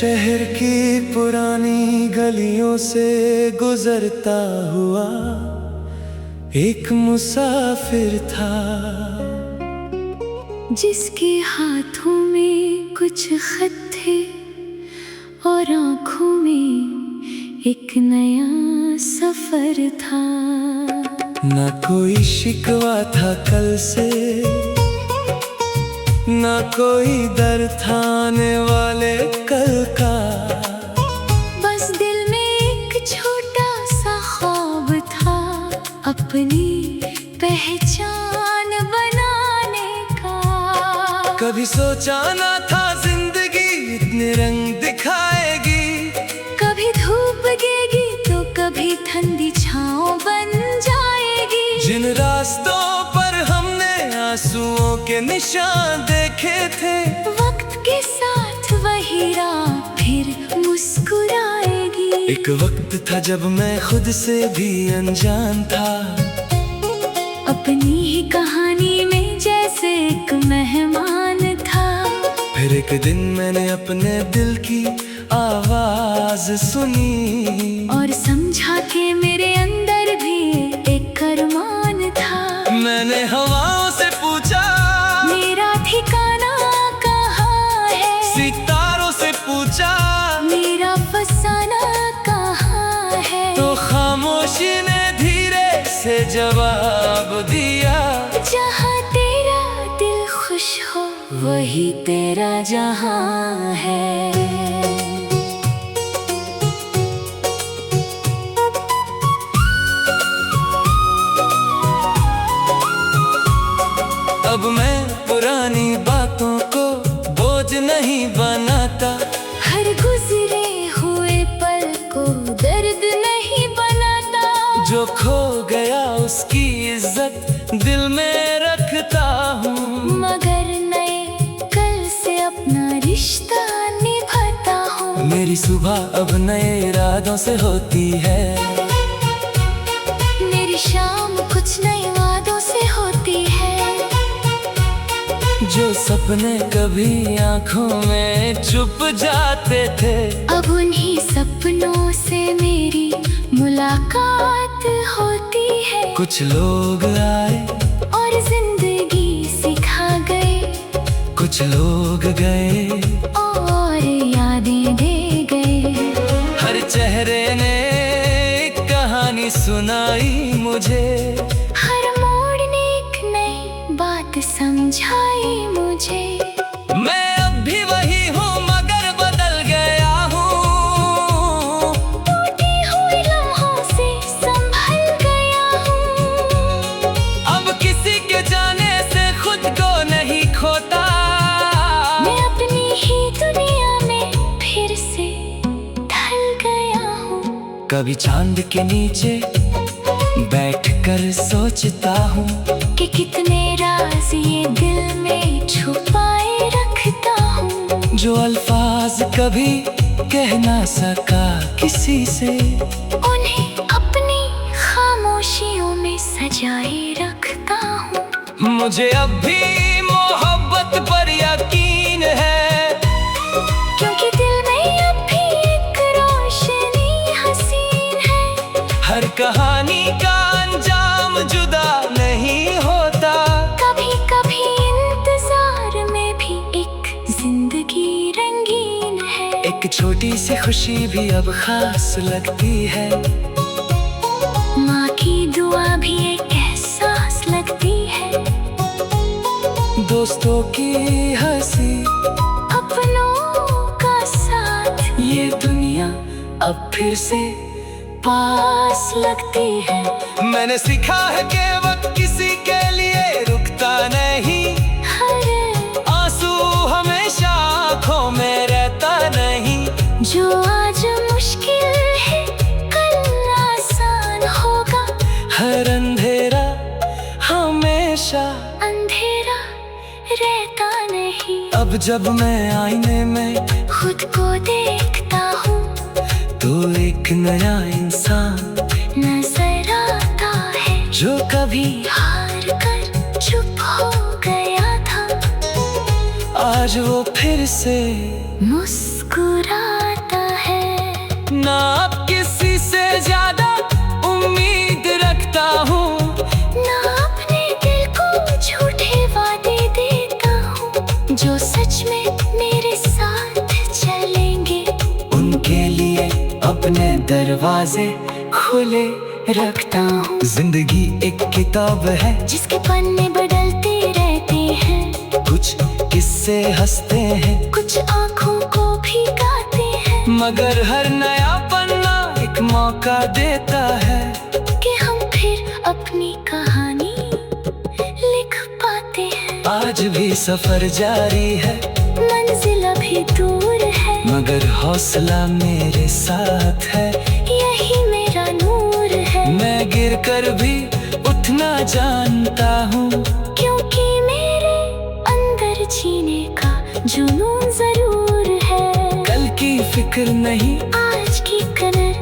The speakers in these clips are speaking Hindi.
शहर की पुरानी गलियों से गुजरता हुआ एक मुसाफिर था, जिसके हाथों में कुछ खत थे और आँखों में एक नया सफर था। न कोई शिकवा था कल से, न कोई डर था आने वाले कल का। बस दिल में एक छोटा सा ख्वाब था, अपनी पहचान बनाने का। कभी सोचा न था जिंदगी इतने रंग दिखाएगी, कभी धूप गेगी तो कभी ठंडी छाँव बन जाएगी। जिन रास्तों पर हमने आंसुओं के निशान देखे थे, वक्त के साथ वही राह फिर मुस्कुराएगी। एक वक्त था जब मैं खुद से भी अनजान था, अपनी ही कहानी में जैसे एक मेहमान था। फिर एक दिन मैंने अपने दिल की आवाज सुनी और समझा कि मेरे अंदर भी एक अरमान था। मैंने हवाओं से पूछा मेरा ठिकाना कहाँ है, सितारों से पूछा मेरा फसाना कहाँ है। तो खामोशी ने धीरे से जवाब दिया, जहाँ तेरा दिल खुश हो वही तेरा जहाँ है। अब मैं पुरानी बातों को बोझ नहीं बनाता, हर गुजरे हुए पल को दर्द नहीं बनाता। जो खो गया उसकी इज्जत दिल में रखता हूँ, मगर नए कल से अपना रिश्ता निभाता हूँ। मेरी सुबह अब नए इरादों से होती है, मेरी शाम कुछ नए वादों से होती है। जो सपने कभी आंखों में छुप जाते थे, अब उन्हीं सपनों से मेरी मुलाकात होती है। कुछ लोग आए और जिंदगी सिखा गए, कुछ लोग गए और यादें दे गए। हर चेहरे ने एक कहानी सुनाई मुझे, हर मोड़ ने एक नई बात समझाई मुझे। मैं अब भी वही हूँ मगर बदल गया हूँ, टूटी हुई लम्हों से संभल गया हूँ। अब किसी के जाने से खुद को नहीं खोता, मैं अपनी ही दुनिया में फिर से ढल गया हूँ। कभी चांद के नीचे बैठकर सोचता हूँ कि कितने राज ये दिल में छुपाए रखता हूँ। जो अल्फाज कभी कह ना सका किसी से, उन्हें अपनी खामोशियों में सजाए रखता हूँ। मुझे अब भी मोहब्बत पर यकीन है, क्योंकि दिल में अब भी एक रोशनी हसीन है। हर कहानी का अंजाम जुदा नहीं होता, कभी कभी इंतजार में भी एक जिंदगी रंगीन है। एक छोटी सी खुशी भी अब खास लगती है, माँ की दुआ भी एक एहसास लगती है। दोस्तों की हंसी, अपनों का साथ, ये दुनिया अब फिर से पास लगती है। मैंने सीखा है कि वक्त किसी के लिए रुकता नहीं, हर आंसू हमेशा आँखों में रहता नहीं। जो आज मुश्किल है कल आसान होगा, हर अंधेरा हमेशा अंधेरा रहता नहीं। अब जब मैं आईने में खुद को देखता हूँ तो एक नया इंसान नजर आता है, जो कभी हार कर चुप हो गया था। आज वो फिर से मुस्कुरा ना अब किसी से ज्यादा उम्मीद रखता हूँ, ना अपने दिल को झूठे वादे देता हूँ। जो सच में मेरे साथ चलेंगे, उनके लिए अपने दरवाजे खुले रखता हूँ। जिंदगी एक किताब है जिसके पन्ने बदलते रहते हैं। कुछ किस्से हंसते हैं, कुछ आँखों को भीगाते हैं, मगर हर नया पन्ना एक मौका देता है कि हम फिर अपनी कहानी लिख पाते हैं। आज भी सफर जारी है, मंजिल अभी दूर है, मगर हौसला मेरे साथ है। यही मेरा नूर है। मैं गिर कर भी उठना जानता हूँ, क्योंकि मेरे अंदर जीने का जुनून जरूर है। कल की फिक्र नहीं, आज की कदर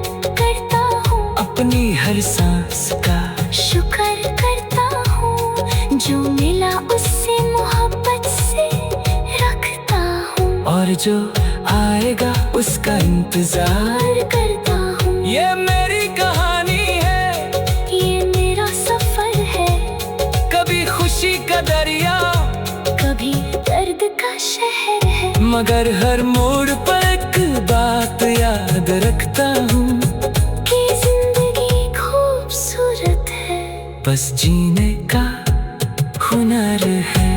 करता हूँ, अपनी हर सांस का शुक्र करता हूँ। जो मिला उससे मोहब्बत से रखता हूँ, और जो आएगा उसका इंतजार प्यार करता हूँ। ये मेरी कहानी है, ये मेरा सफर है, कभी खुशी का दरिया, कभी दर्द का शहर है। मगर हर मोड़ पर एक बात याद रखता हूँ कि जिंदगी खूबसूरत है, बस जीने का हुनर है।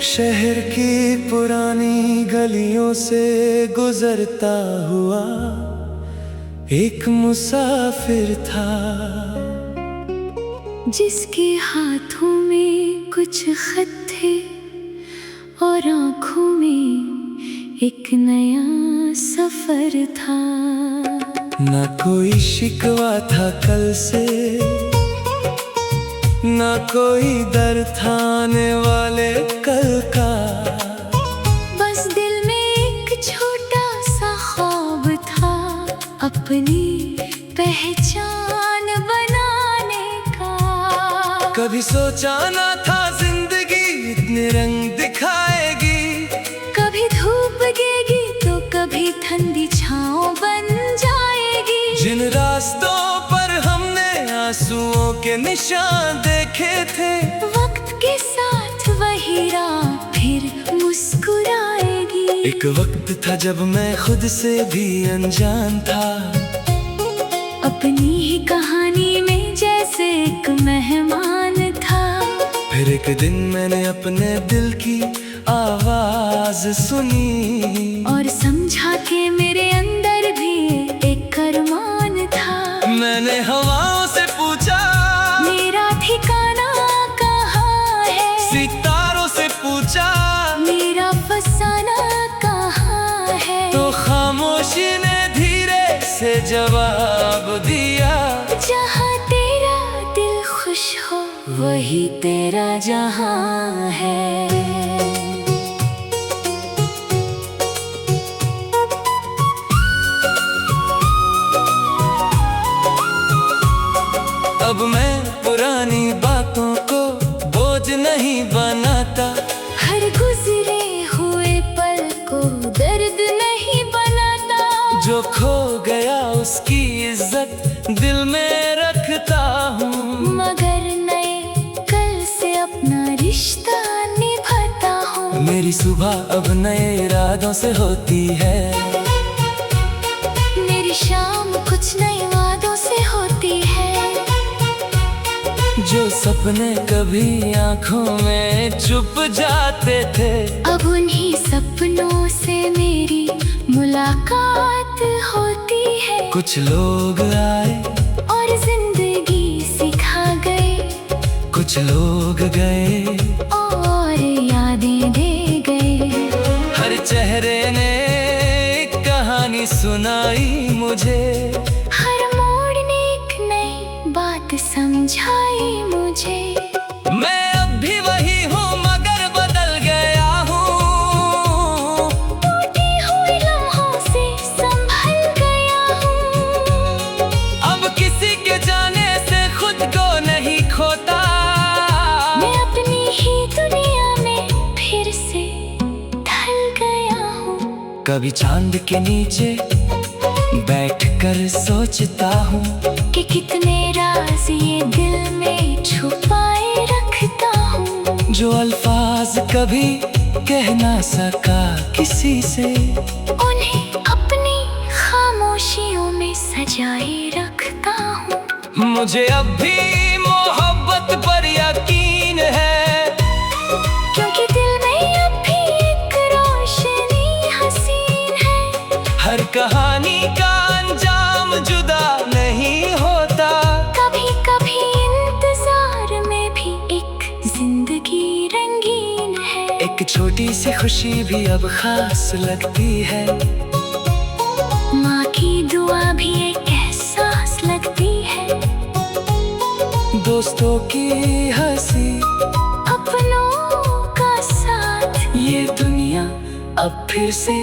शहर की पुरानी गलियों से गुजरता हुआ एक मुसाफिर था, जिसके हाथों में कुछ खत थे और आँखों में एक नया सफर था। न कोई शिकवा था कल से, न कोई डर था आने वाले कल का। बस दिल में एक छोटा सा ख्वाब था, अपनी पहचान बनाने का। कभी सोचा ना था जिंदगी इतने रंग दिखाएगी, कभी धूप लगेगी तो कभी ठंडी छाँव बन जाएगी। जिन रास्तों पर हमने आंसुओं के निशान देखे थे, वक्त के साथ वही राह फिर मुस्कुराएगी। एक वक्त था जब मैं खुद से भी अनजान था, अपनी ही कहानी में जैसे एक मेहमान था। फिर एक दिन मैंने अपने दिल की आवाज सुनी, और समझा कि मेरे अंदर भी एक अरमान था। मैंने हवाओं से पूछा मेरा ठिकाना कहाँ है, सितारों से पूछा मेरा फसाना कहाँ है। तो खामोशी ने धीरे से जवाब दिया, जहाँ तेरा दिल खुश हो वही तेरा जहाँ है। अब मैं पुरानी बातों को बोझ नहीं बनाता, हर गुजरे हुए पल को दर्द नहीं बनाता। जो खो गया उसकी इज्जत दिल में रखता हूँ, मगर नए कल से अपना रिश्ता निभाता हूँ। मेरी सुबह अब नए इरादों से होती है, मेरी शाम कुछ नए वादों से होती है। जो सपने कभी आंखों में छुप जाते थे, अब उन्हीं सपनों से मेरी मुलाकात होती है। कुछ लोग आए और जिंदगी सिखा गए, कुछ लोग गए और यादें दे गए। हर चेहरे ने एक कहानी सुनाई मुझे, हर समझाई मुझे। मैं अब भी वही हूँ मगर बदल गया हूँ, टूटी हुई लम्हों से संभल गया हूँ। अब किसी के जाने से खुद को नहीं खोता, मैं अपनी ही दुनिया में फिर से ढल गया हूँ। कभी चांद के नीचे बैठकर सोचता हूँ कि कितने राज ये दिल में छुपाए रखता हूँ, जो अल्फाज कभी कह ना सका किसी से, उन्हें अपनी खामोशियों में सजाए रखता हूँ। मुझे अब भी मोहब्बत पर यकीन है, क्योंकि दिल में अब भी एक रोशनी हसीन है। हर कहानी का अंजाम जुदा नहीं होता, कभी कभी इंतजार में भी एक जिंदगी रंगीन है। एक छोटी सी खुशी भी अब खास लगती है, माँ की दुआ भी एक एहसास लगती है। दोस्तों की हंसी, अपनों का साथ, ये दुनिया अब फिर से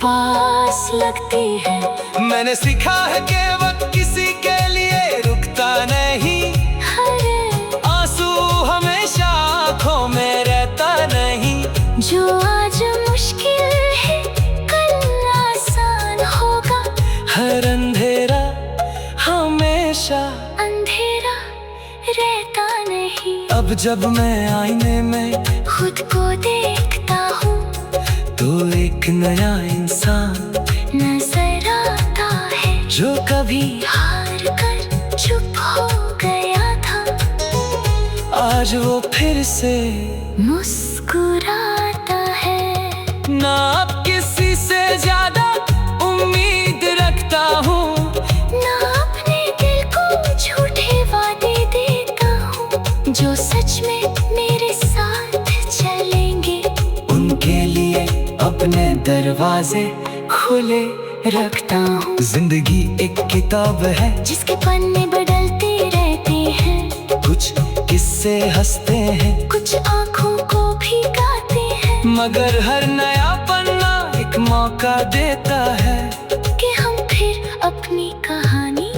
पास लगती है। मैंने सीखा है कि वक्त किसी के लिए रुकता नहीं, हर आंसू हमेशा आँखों में रहता नहीं। जो आज मुश्किल है कल आसान होगा, हर अंधेरा हमेशा अंधेरा रहता नहीं। अब जब मैं आईने में खुद को देखता हूँ तो एक नया इंसान नजर आता है, जो कभी हार कर चुप हो गया था, आज वो फिर से मुस्कुराता है। ना अब किसी से ज्यादा उम्मीद रखता हूँ, ना अपने दिल को झूठे वादे देता हूँ, जो सच में मेरे साथ चलेंगे। उनके लिए अपने दरवाजे खुले रखता हूँ। जिंदगी एक किताब है जिसके पन्ने बदलते रहते हैं, कुछ किस्से हंसते हैं, कुछ आँखों को भिगाते हैं, मगर हर नया पन्ना एक मौका देता है कि हम फिर अपनी कहानी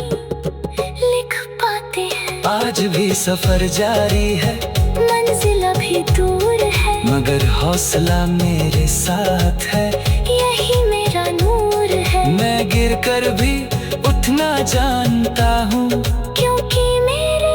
लिख पाते हैं। आज भी सफर जारी है, मंजिल अभी दूर है, मगर हौसला मेरे साथ है। यही मेरा नूर है। मैं गिर कर भी उठना जानता हूँ, क्योंकि मेरे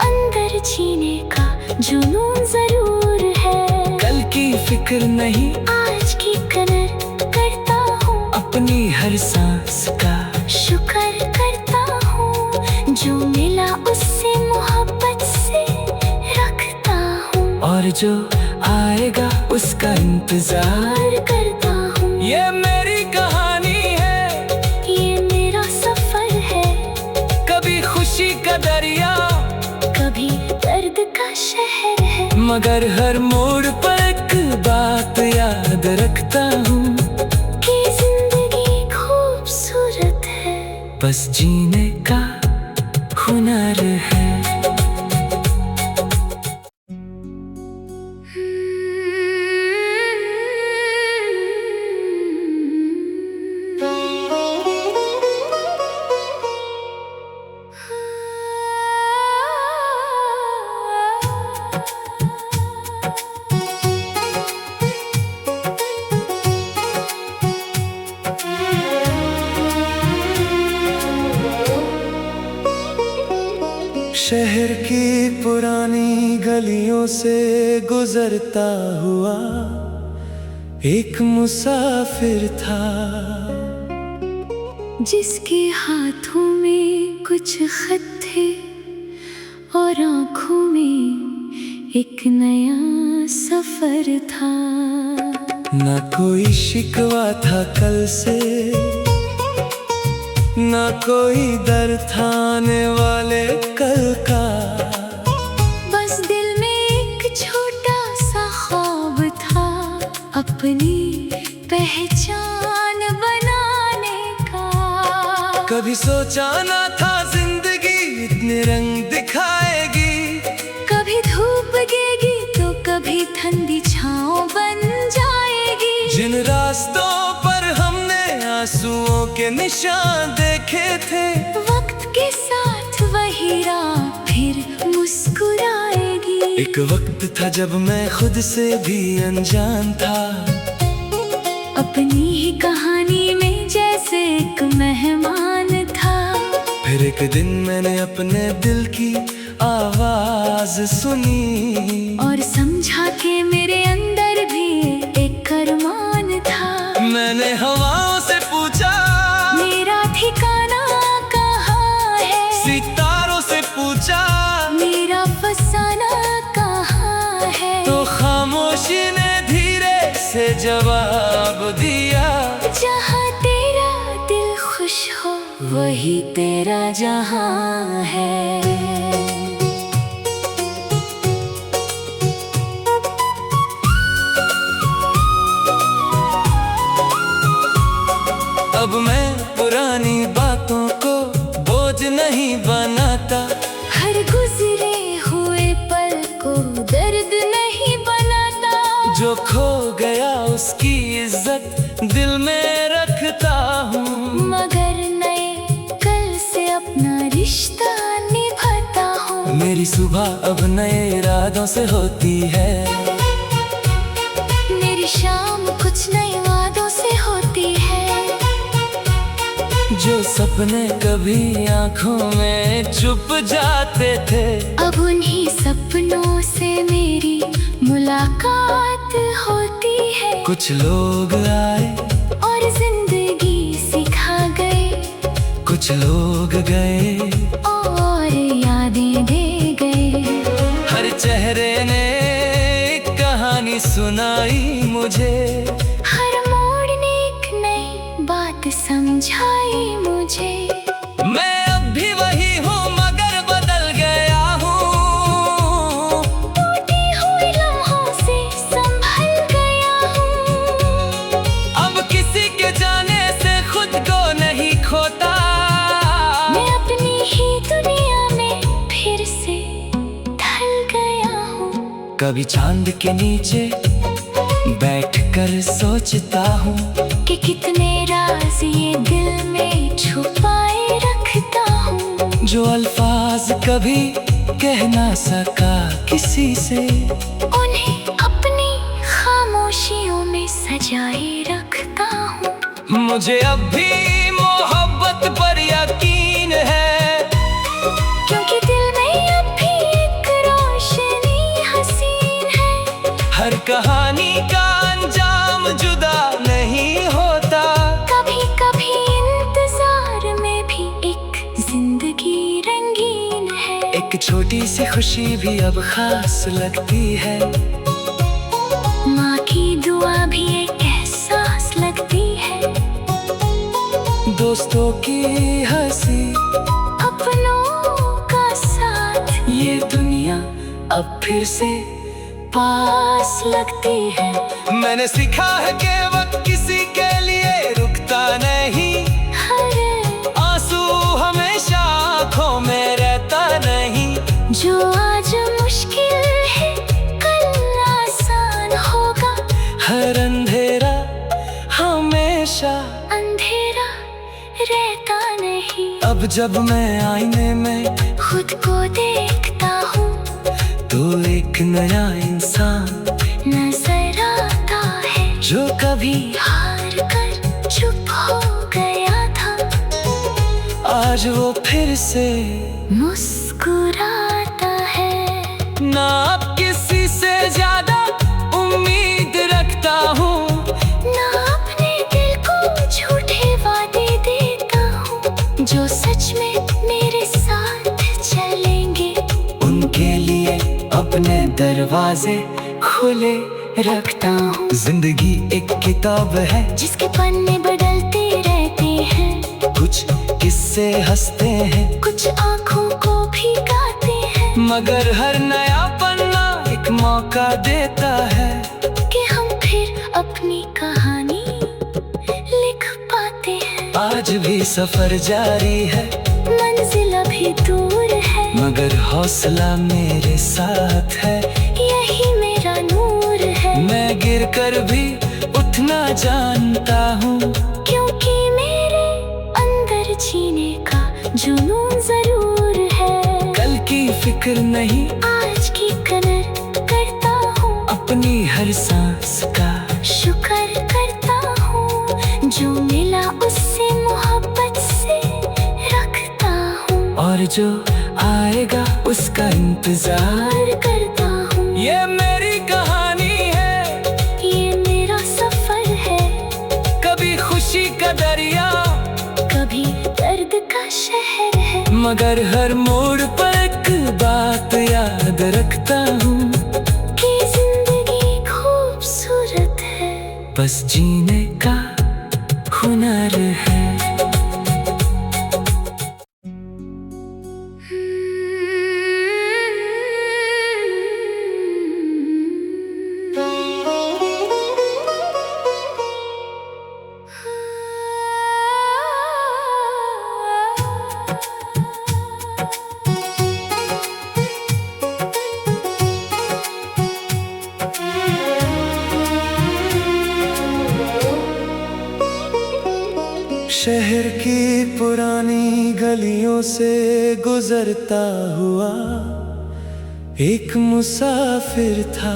अंदर जीने का जुनून जरूर है। कल की फिक्र नहीं, आज की कदर करता हूँ, अपनी हर सांस का शुक्र करता हूँ, जो मिला उससे मोहब्बत से रखता हूँ, और जो आएगा उसका इंतजार। करता हूँ। ये मेरी कहानी है, ये मेरा सफर है, कभी खुशी का दरिया, कभी दर्द का शहर है, मगर हर मोड़ पर एक बात याद रखता हूँ कि जिंदगी खूबसूरत है, बस जीने का हुनर है। शहर की पुरानी गलियों से गुजरता हुआ एक मुसाफिर था, जिसके हाथों में कुछ खत थे और आँखों में एक नया सफर था। न कोई शिकवा था कल से, न कोई डर था आने वाले कल का, बस दिल में एक छोटा सा ख्वाब था, अपनी पहचान बनाने का। कभी सोचा ना था जिंदगी इतने रंग दिखाए, ठंडी छाँव बन जाएगी। जिन रास्तों पर हमने आंसुओं के निशान देखे थे, वक्त के साथ वही राह फिर मुस्कुराएगी। एक वक्त था जब मैं खुद से भी अनजान था, अपनी ही कहानी में जैसे एक मेहमान था। फिर एक दिन मैंने अपने दिल की आवाज सुनी, और समझा कि मेरे अंदर भी एक अरमान था। मैंने हवाओं से पूछा मेरा ठिकाना कहाँ है, सितारों से पूछा मेरा फसाना कहाँ है। तो खामोशी ने धीरे से जवाब दिया, जहाँ तेरा दिल खुश हो वही तेरा जहाँ है। अब मैं पुरानी बातों को बोझ नहीं बनाता, हर गुजरे हुए पल को दर्द नहीं बनाता। जो खो गया उसकी इज्जत दिल में रखता हूँ, मगर नए कल से अपना रिश्ता निभाता हूँ। मेरी सुबह अब नए इरादों से होती है, मेरी शाम कुछ नए वादों से होती है। जो सपने कभी आंखों में छुप जाते थे, अब उन्हीं सपनों से मेरी मुलाकात होती है। कुछ लोग आए और जिंदगी सिखा गए, कुछ लोग गए और यादें दे गए। हर चेहरे ने एक कहानी सुनाई मुझे, हर मोड़ ने एक नई बात समझाई मुझे। मैं अब भी वही हूँ मगर बदल गया हूँ, टूटी हुई लम्हों से संभल गया हूँ। अब किसी के जाने से खुद को नहीं खोता, मैं अपनी ही दुनिया में फिर से ढल गया हूँ। कभी चांद के नीचे बैठकर सोचता हूँ कि कितने राज ये दिल में छुपाए रखता हूँ। जो अल्फाज कभी कह ना सका किसी से, उन्हें अपनी खामोशियों में सजाए रखता हूँ। मुझे अब भी मोहब्बत पर यकीन है, क्योंकि दिल में अब भी एक रोशनी हसीन है। हर कहानी का अंजाम जुदा नहीं होता, कभी कभी इंतजार में भी एक जिंदगी रंगीन है। एक छोटी सी खुशी भी अब खास लगती है, माँ की दुआ भी एक एहसास लगती है। दोस्तों की हंसी, अपनों का साथ, ये दुनिया अब फिर से पास लगती है। मैंने सीखा है कि वक्त किसी के लिए रुकता नहीं, हर आंसू हमेशा आँखों में रहता नहीं। जो आज मुश्किल है कल आसान होगा, हर अंधेरा हमेशा अंधेरा रहता नहीं। अब जब मैं आईने में खुद को देखता हूँ तो एक नया इंसान नजर आता है, जो कभी हार कर चुप हो गया था। आज वो फिर से मुस्कुराता है। ना अब किसी से ज्यादा उम्मीद रखता हूँ, ना अपने दिल को झूठे वादे देता हूँ। जो सच में मेरे साथ चलेंगे, उनके लिए अपने दरवाजे खुले रखता हूँ। जिंदगी एक किताब है जिसके पन्ने बदलते रहते हैं। कुछ किस्से हंसते हैं, कुछ आँखों को भिगाते हैं। मगर हर नया पन्ना एक मौका देता है कि हम फिर अपनी कहानी लिख पाते हैं। आज भी सफर जारी है, मंजिल अभी दूर है, मगर हौसला मेरे साथ है। यही मेरा नूर गिर कर भी उठना जानता हूँ, क्योंकि मेरे अंदर जीने का जुनून जरूर है। कल की फिक्र नहीं आज की कदर करता हूँ, अपनी हर सांस का शुक्र करता हूँ, जो मिला उससे मोहब्बत से रखता हूँ, और जो आएगा उसका इंतजार करता हूँ। ये मेरी कहानी है, ये मेरा सफर है, कभी खुशी का दरिया, कभी दर्द का शहर है, मगर हर मोड़ पर एक बात याद रखता हूँ कि जिंदगी खूबसूरत है, बस जीने का हुनर है। शहर की पुरानी गलियों से गुजरता हुआ एक मुसाफिर था,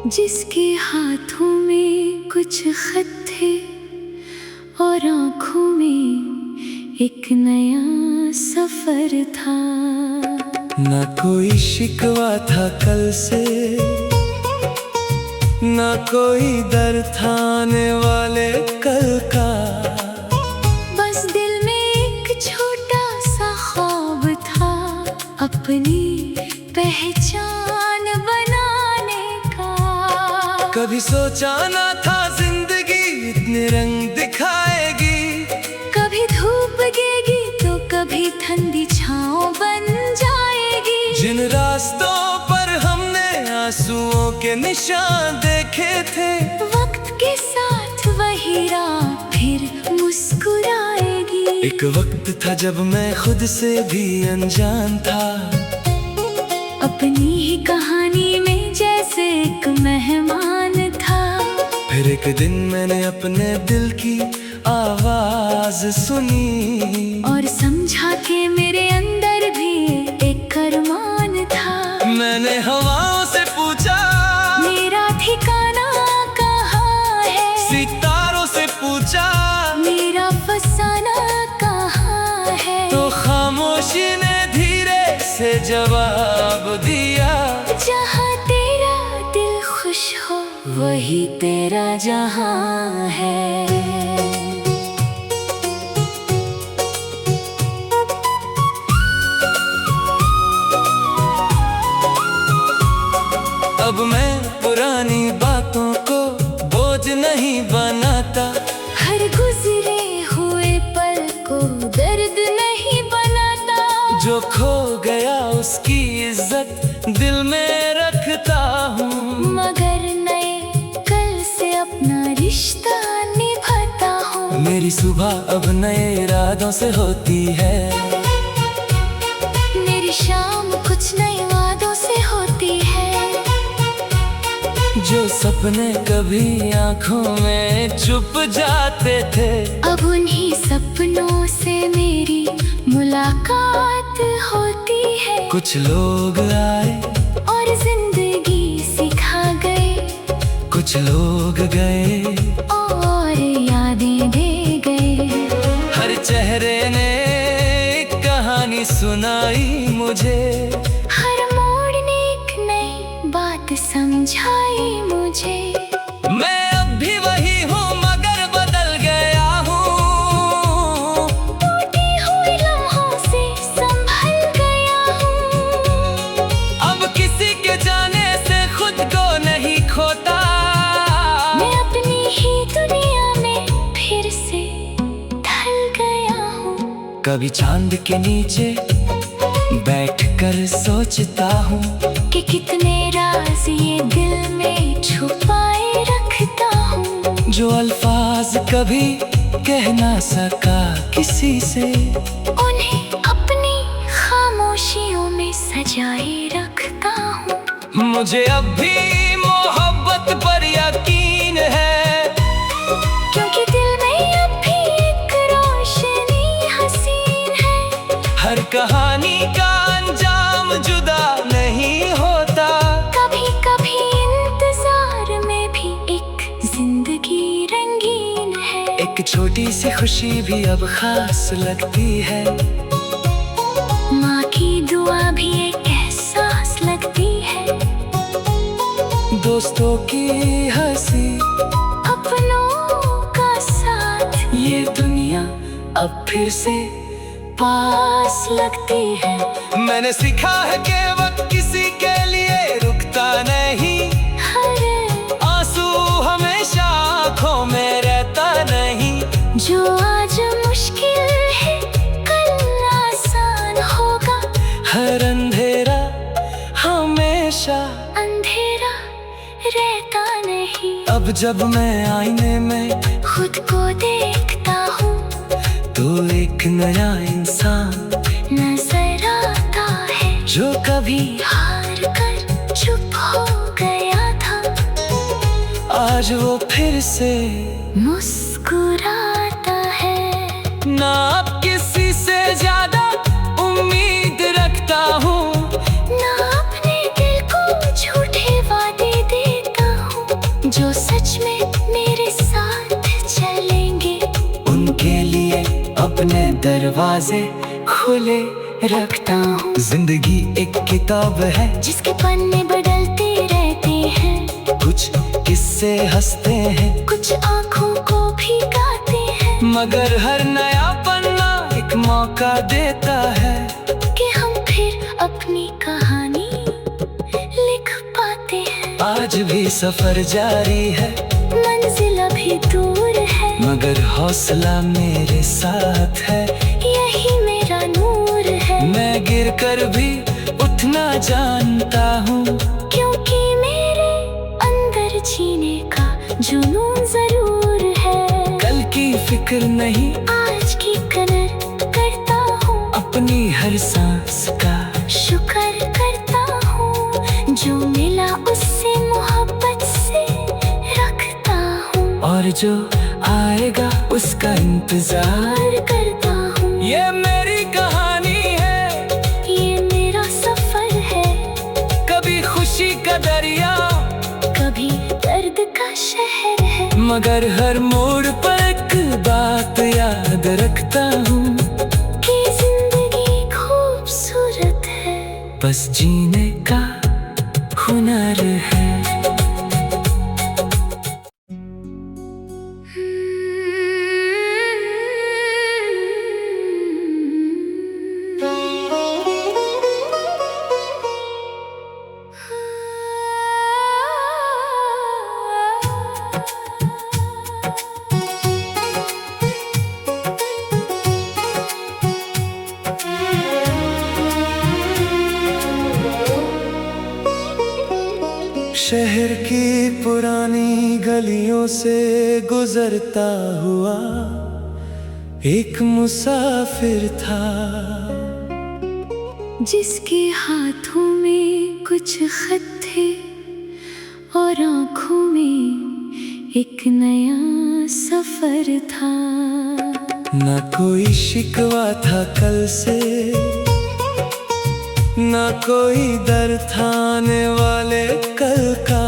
जिसके हाथों में कुछ खत थे और आँखों में एक नया सफर था। न कोई शिकवा था कल से, न कोई डर था आने वाले कल का, बस दिल में एक छोटा सा ख्वाब था, अपनी पहचान बनाने का। कभी सोचा ना था जिंदगी इतने रंग दिखाएगी, कभी धूप लगेगी तो कभी ठंडी छाँव बन जाएगी। जिन रास्तों पर हमने आंसुओं के निशान देखे थे, वक्त के साथ वही राह फिर मुस्कुराएगी। एक वक्त था जब मैं खुद से भी अनजान था, अपनी ही कहानी में जैसे एक मेहमान था। फिर एक दिन मैंने अपने दिल की आवाज सुनी, और समझा कि मेरे अंदर भी एक अरमान था। मैंने हवाओं से पूछा मेरा ठिकाना कहाँ है, सितारों से पूछा मेरा फसाना कहाँ है, तो खामोशी ने धीरे से जवाब दिया, जहाँ तेरा दिल खुश हो वही तेरा जहाँ है। अब मैं पुरानी बातों को बोझ नहीं बनाता, हर गुजरे हुए पल को दर्द नहीं बनाता। जो खो गया उसकी इज्जत दिल में रखता हूँ, मगर नए कल से अपना रिश्ता निभाता हूँ। मेरी सुबह अब नए इरादों से होती है, मेरी शाम कुछ नए वादों से होती है। जो सपने कभी आंखों में छुप जाते थे, अब उन्हीं सपनों से मेरी मुलाकात होती है। कुछ लोग आए और जिंदगी सिखा गए, कुछ लोग गए और यादें दे गए। हर चेहरे ने एक कहानी सुनाई मुझे, हर मोड़ ने एक नई बात समझाई मुझे। मैं अब भी वही हूँ मगर बदल गया हूँ, टूटी हुई लम्हों से संभल गया हूँ। अब किसी के जाने से खुद को नहीं खोता, मैं अपनी ही दुनिया में फिर से ढल गया हूँ। कभी चांद के नीचे बैठकर सोचता हूँ कि कितने राज ये दिल में छुपाए रखता हूँ, जो अल्फाज कभी कह ना सका किसी से, उन्हें अपनी खामोशियों में सजाए रखता हूँ। मुझे अब भी मौत पर यकीन है, क्योंकि दिल में अब भी एक रोशनी हसीन है। हर कहानी का अंजाम जुदा नहीं होता, कभी कभी इंतजार में भी एक जिंदगी रंगीन है। एक छोटी सी खुशी भी अब खास लगती है, माँ की दुआ भी एक एहसास लगती है। दोस्तों की हंसी, अपनों का साथ, ये दुनिया अब फिर से पास लगती है। मैंने सीखा है कि वक्त किसी के लिए रुकता नहीं, हर आंसू हमेशा आँखों में रहता नहीं। जो आज मुश्किल है कल आसान होगा, हर अंधेरा हमेशा अंधेरा रहता नहीं। अब जब मैं आईने में खुद को देखता हूँ तो एक नया इंसान नजर आता है, जो कभी हार कर चुप हो गया था, आज वो फिर से मुस्कुराता है। ना अब किसी से ज्यादा उम्मीद रखता हूँ, ना अपने दिल को झूठे वादे देता हूँ, जो सच में मेरे साथ चलेंगे। उनके लिए अपने दरवाजे खुले रखता हूँ। जिंदगी एक किताब है, जिसके पन्ने बदलते रहते हैं, कुछ किस्से हंसते हैं, कुछ आँखों को भिगाते हैं, मगर हर नया पन्ना एक मौका देता है कि हम फिर अपनी कहानी लिख पाते हैं। आज भी सफर जारी है, मंजिल अभी दूर है, मगर हौसला मेरे साथ है। यही मेरा नूर है। मैं गिर कर भी उठना जानता हूँ, क्योंकि मेरे अंदर जीने का जुनून जरूर है। कल की फिक्र नहीं, आज की कदर करता हूँ, अपनी हर सांस का शुक्र करता हूँ, जो मिला उससे मोहब्बत से रखता हूँ, और जो आएगा उसका इंतजार प्यार करता हूँ। ये मेरी कहानी है, ये मेरा सफर है, कभी खुशी का दरिया, कभी दर्द का शहर है, मगर हर मोड़ पर एक बात याद रखता हूँ कि जिंदगी खूबसूरत है, बस जीने का हुनर है। शहर की पुरानी गलियों से गुजरता हुआ एक मुसाफिर था, जिसके हाथों में कुछ खत थे और आँखों में एक नया सफर था। न कोई शिकवा था कल से, न कोई डर था आने वाले कल का,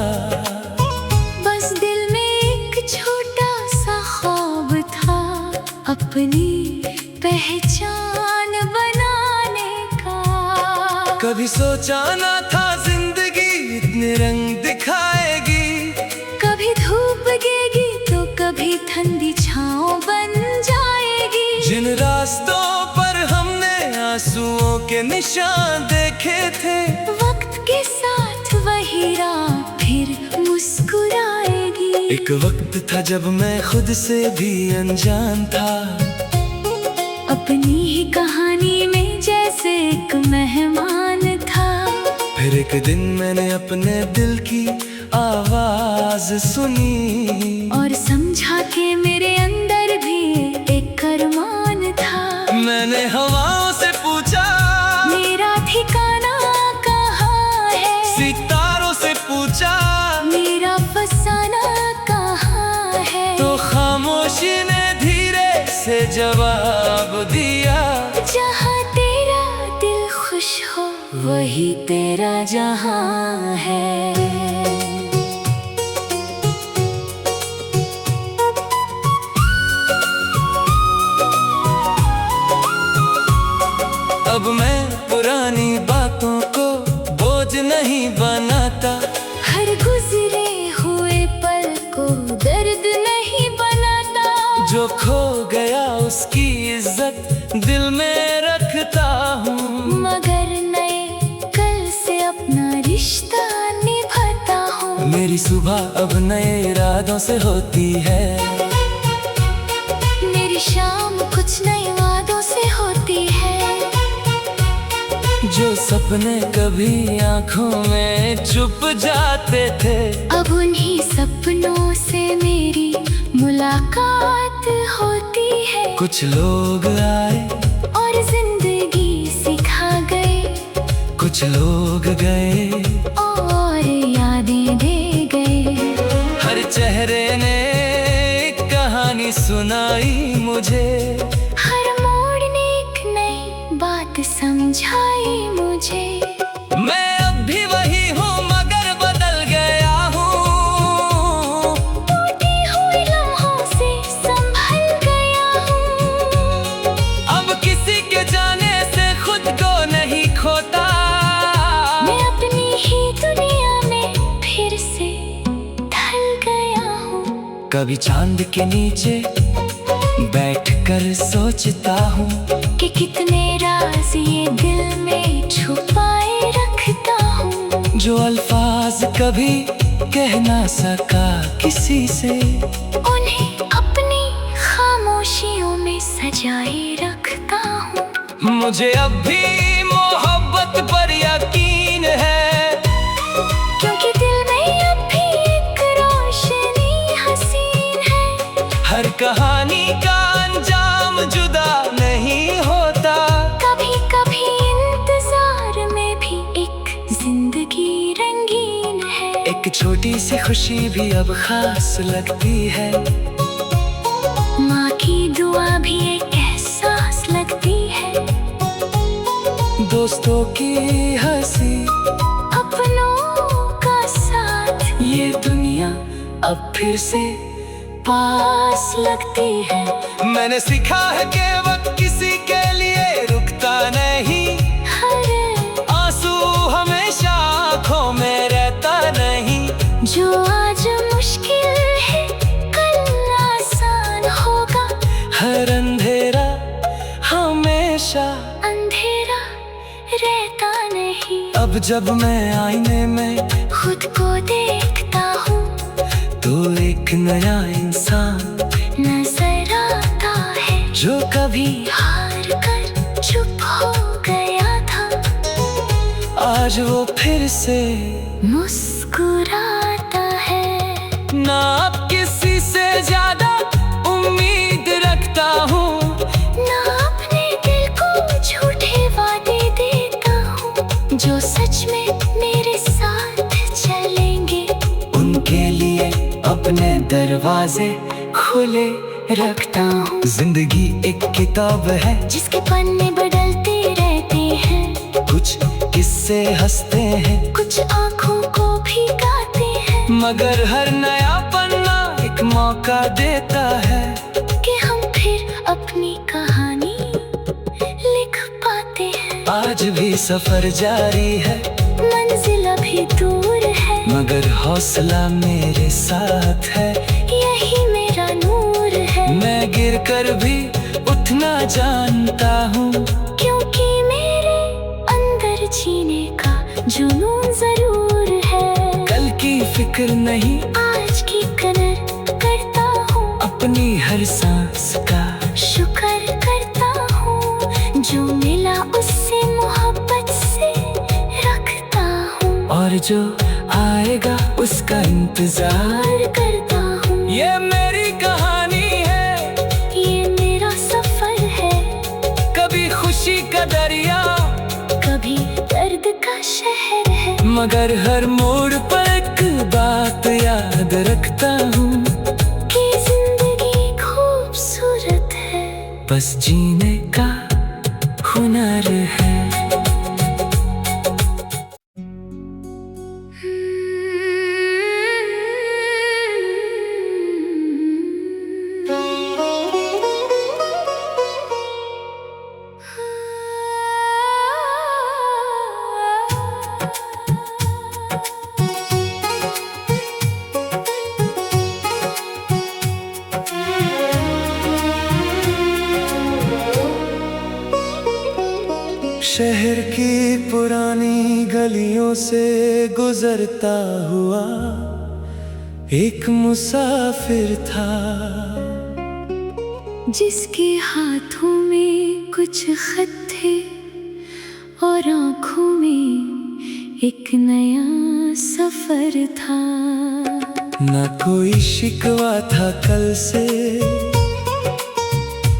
बस दिल में एक छोटा सा ख्वाब था, अपनी पहचान बनाने का। कभी सोचा ना था जिंदगी इतने रंग दिखाएगी, कभी धूप लगेगी तो कभी ठंडी छाँव बन जाएगी। जिन रास्तों पर हमने आंसुओं के निशान देखे थे, वक्त के साथ वही राह फिर मुस्कुराएगी। एक वक्त था जब मैं खुद से भी अनजान था, अपनी ही कहानी में जैसे एक मेहमान था। फिर एक दिन मैंने अपने दिल की आवाज सुनी, और समझा कि मेरे अंदर भी एक अरमान था। मैंने हवाओं से पूछा मेरा ठिकाना कहाँ है, सितारों से पूछा मेरा जवाब दिया, जहाँ तेरा दिल खुश हो वही तेरा जहाँ है। अब मैं पुरानी बातों को बोझ नहीं बनाता, हर गुजरे हुए पल को दर्द नहीं बनाता। जो खो गया उसकी इज्जत दिल में रखता हूँ, मगर नए कल से अपना रिश्ता निभाता हूँ। मेरी सुबह अब नए इरादों से होती है, मेरी शाम कुछ नए वादों से होती है। जो सपने कभी आंखों में छुप जाते थे, अब उन्हीं सपनों से मेरी मुलाकात होती है। कुछ लोग आए और जिंदगी सिखा गए, कुछ लोग गए और यादें दे गए। हर चेहरे ने एक कहानी सुनाई मुझे, हर मोड़ ने एक नई बात समझाई मुझे। मैं अब भी वही हूँ मगर बदल गया हूँ, टूटी हुई लम्हों से संभल गया हूँ। अब किसी के जाने से खुद को नहीं खोता, मैं अपनी ही दुनिया में फिर से ढल गया हूँ। कभी चांद के नीचे बैठकर सोचता हूँ कि कितने राज ये दिल में छुपाए रखता हूँ। जो अल्फाज कभी कह ना सका किसी से, उन्हें अपनी खामोशियों में सजाए रखता हूँ। मुझे अब भी मोहब्बत पर यकीन है, क्योंकि दिल में अब भी एक रोशनी हसीन है। हर कहानी का अंजाम जुदा नहीं होता, कभी कभी इंतजार में भी एक जिंदगी रंगीन है। एक छोटी सी खुशी भी अब खास लगती है, माँ की दुआ भी एक एहसास लगती है। दोस्तों की हंसी, अपनों का साथ, ये दुनिया अब फिर से पास लगती है। मैंने सीखा है कि वक्त किसी के लिए रुकता नहीं, हर आंसू हमेशा आँखों में रहता नहीं। जो आज मुश्किल है कल आसान होगा, हर अंधेरा हमेशा अंधेरा रहता नहीं। अब जब मैं आईने में खुद को देखता हूँ तो एक नया इंसान नजर आता है, जो कभी हार कर चुप हो गया था। आज वो फिर से मुस्कुराता है। ना अब किसी से ज्यादा उम्मीद रखता हूँ, ना अपने दिल को झूठे वादे देता हूँ। जो सच में मेरे साथ चलेंगे उनके लिए अपने दरवाजे खुले रखता हूँ। जिंदगी एक किताब है जिसके पन्ने बदलते रहते हैं, कुछ किस्से हंसते हैं, कुछ आँखों को भिगाते हैं। मगर हर नया पन्ना एक मौका देता है कि हम फिर अपनी कहानी लिख पाते हैं। आज भी सफर जारी है, मंजिल अभी दूर है, मगर हौसला मेरे साथ है। यही मेरा नूर है। मैं गिर कर भी उठना जानता हूँ, क्योंकि मेरे अंदर जीने का जुनून जरूर है। कल की फिक्र नहीं आज की कदर करता हूँ, अपनी हर सांस का शुक्र करता हूँ। जो मिला उससे मोहब्बत से रखता हूँ, और जो आएगा उसका इंतजार करता हूँ। ये मेरी कहानी है, ये मेरा सफर है। कभी खुशी का दरिया, कभी दर्द का शहर है। मगर हर मोड़ पर एक बात रखता हूँ कि जिंदगी खूबसूरत है, बस जीने का हुनर है। शहर की पुरानी गलियों से गुजरता हुआ एक मुसाफिर था, जिसके हाथों में कुछ खत थे और आँखों में एक नया सफर था। ना कोई शिकवा था कल से,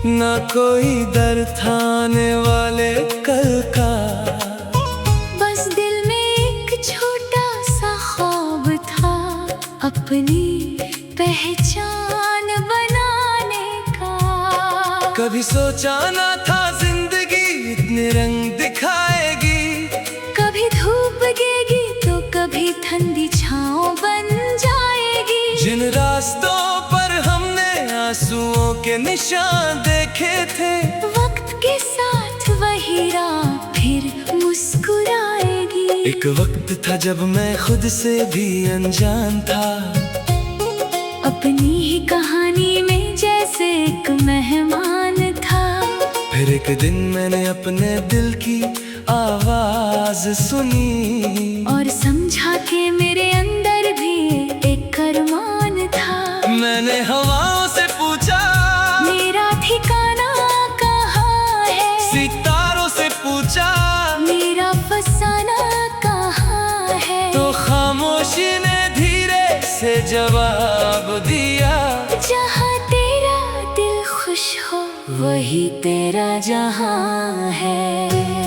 ना कोई दर था आने वाले कल का। बस दिल में एक छोटा सा ख्वाब था, अपनी पहचान बनाने का। कभी सोचा ना था जिंदगी इतने रंग दिखाएगी, कभी धूप गिरेगी तो कभी ठंडी छाँव बन जाएगी। जिन रास्तों पर हमने आंसुओं के निशान देखे थे, वक्त के साथ वही राह फिर मुस्कुराएगी। एक वक्त था जब मैं खुद से भी अनजान था, अपनी ही कहानी में जैसे एक मेहमान था। फिर एक दिन मैंने अपने दिल की आवाज सुनी, और समझा कि मेरे अंदर भी एक अरमान था। मैंने हवाओं से पूछा मेरा ठिकाना कहाँ है, सितारों से पूछा मेरा फसाना कहाँ है। तो खामोशी ने धीरे से जवाब दिया, जहाँ तेरा दिल खुश हो वही तेरा जहाँ है।